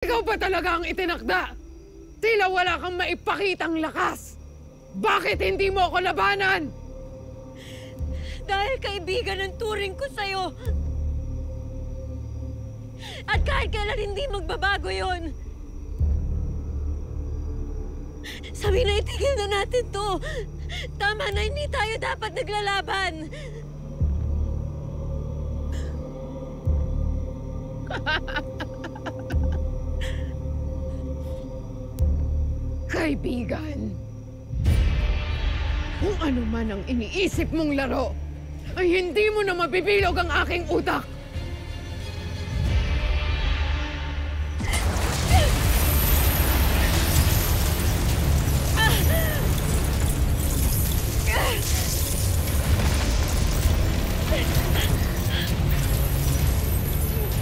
Ikaw ba talaga ang itinakda? Tila wala kang maipakitang lakas. Bakit hindi mo ako labanan? Dahil kaibigan ang turing ko sa'yo. At kahit kailan hindi magbabago yon. Sabi na itigil na natin to. Tama na, hindi tayo dapat naglalaban. Kaibigan, kung ano man ang iniisip mong laro, ay hindi mo na mabibilog ang aking utak.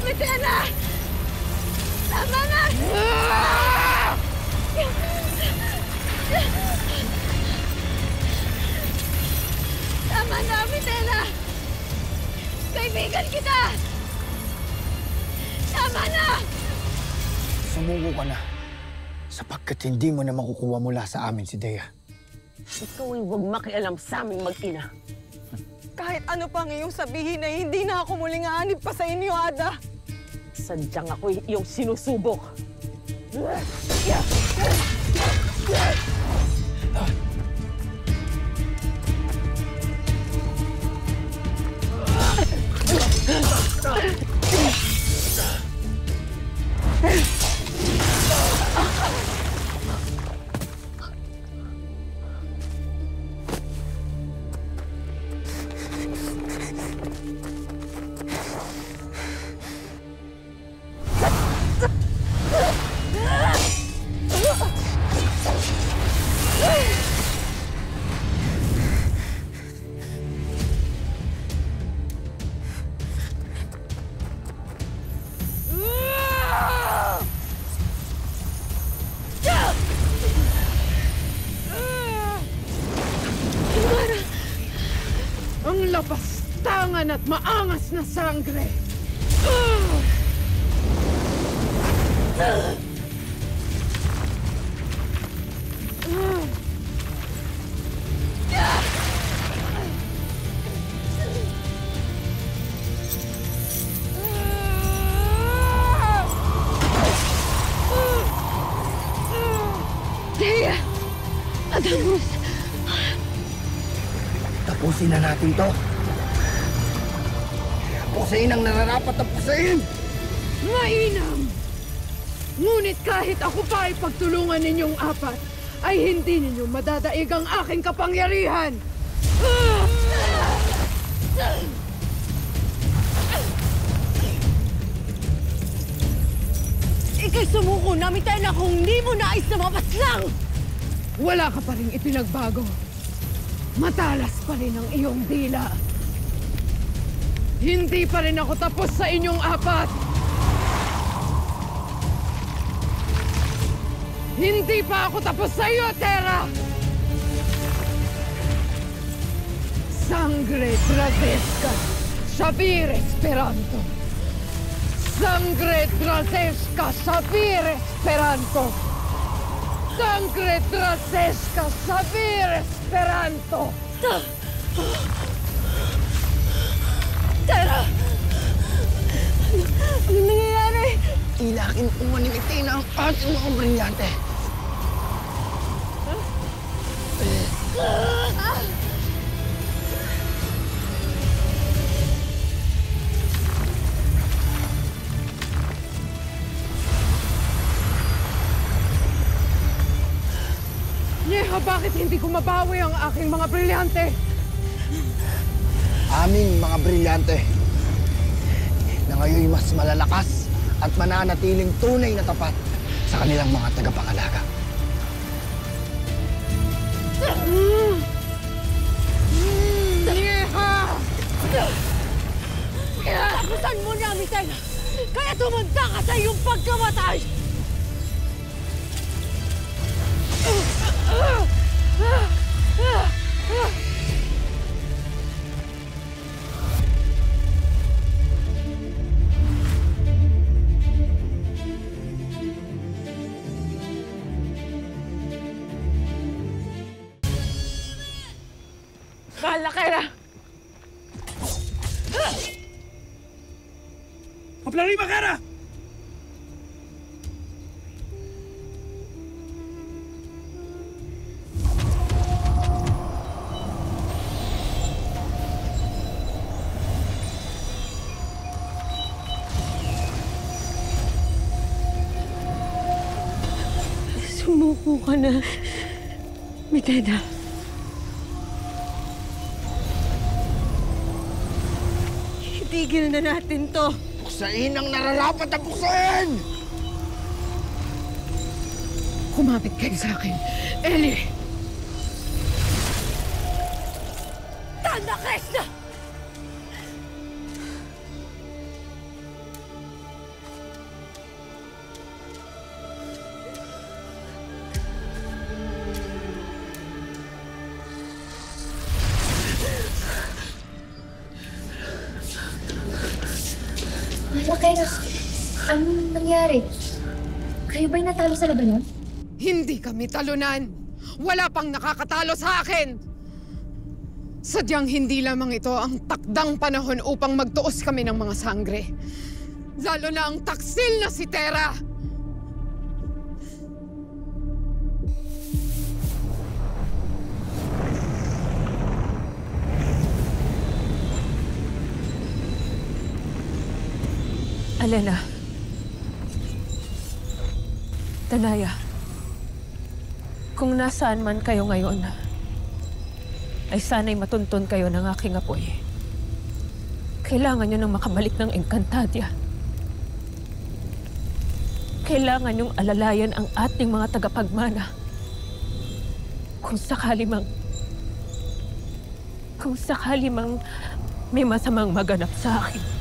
Mitena! Tama na! Tama na, Mitena! Kaibigan kita! Tama na! Sumuko ka na, sapagkat hindi mo na makukuha mula sa amin si Dea. Ikaw ay huwag makialam sa aming mag-ina. Kahit ano pang iyong sabihin ay hindi na ako muling aanib pa sa inyo, Ada. Sadyang ako'y iyong sinusubok. Ang lapastangan at maangas na sangre. Dea! Adamus! Tapusin na natin to. Pusain ang nararapat na pusain. Mainam! Ngunit kahit ako pa ay pagtulungan ninyong apat, ay hindi ninyo madadaig ang aking kapangyarihan! Ika'y sumuko na, Mitena, kung hindi mo nais na mapaslang! Wala ka pa rin ipinagbago. Matalas pa rin ang iyong dila. Hindi pa rin ako tapos sa inyong apat. Hindi pa ako tapos sa iyo, Terra! Sangre Drazevska, Xavier Esperanto. Sangre Drazevska, Xavier Esperanto. Sangre Drazevska, Xavier Esperanto. Terra! Ano nangyayari? Tila kinukuha ni Mitena ang ating mga brilyante. Neha, bakit hindi ko mabawi ang aking mga brilyante? Aming mga brilyante na ngayon mas malalakas at mananatiling tunay na tapat sa kanilang mga tagapangalaga. Neha! Tapusan mo na, Mitena! Kaya tumanda ka sa iyong pagkamatay! Mahal na Kera! Paplari Makara! Sumuko ka na, Mitena. Itigil na natin to. Buksain ang nararapat na buksain! Kumapit kayo sa akin. Ellie! Tanda, Krishna! Kaya, anong nangyari? Kayo ba'y natalo sa labanan? Hindi kami talunan. Wala pang nakakatalo sa akin. Sadyang hindi lamang ito ang takdang panahon upang magtuos kami ng mga sangre. Lalo na ang taksil na si Tera. Alena. Danaya. Kung nasaan man kayo ngayon, ay sana'y matuntun kayo ng aking apoy. Kailangan nyo nang makabalik ng Encantadia. Kailangan nyong alalayan ang ating mga tagapagmana. Kung sakali mang may masamang maganap sa akin.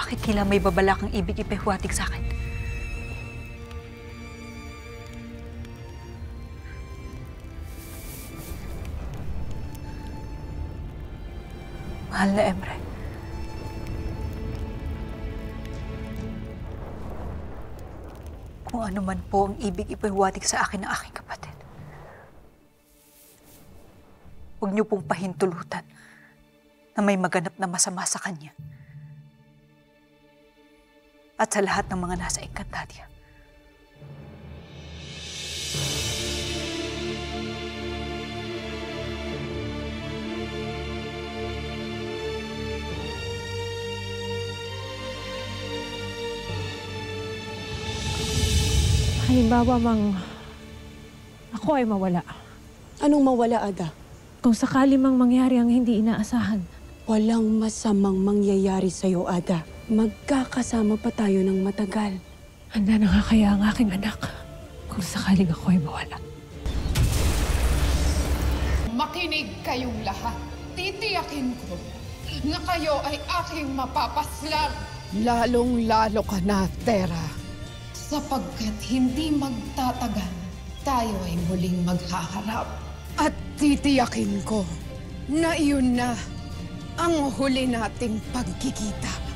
Bakit tila may babalakang ibig ipahiwatig sa akin? Mahal na Emre. Kung ano man po ang ibig ipahiwatig sa akin ng aking kapatid, huwag niyo pong pahintulutan na may maganap na masama sa kanya. At sa lahat ng mga nasa Encantadia. Halimbawa ako ay mawala. Anong mawala, Ada? Kung sakali mang mangyari ang hindi inaasahan. Walang masamang mangyayari sa'yo, Ada. Magkakasama pa tayo ng matagal. Handa na nga kaya ang aking anak kung sakaling ako ay mawala. Makinig kayong lahat. Titiyakin ko na kayo ay aking mapapaslang. Lalong-lalo ka na, Tera. Sapagkat hindi magtatagal, tayo ay muling maghaharap. At titiyakin ko na iyon na ang huli nating pagkikita.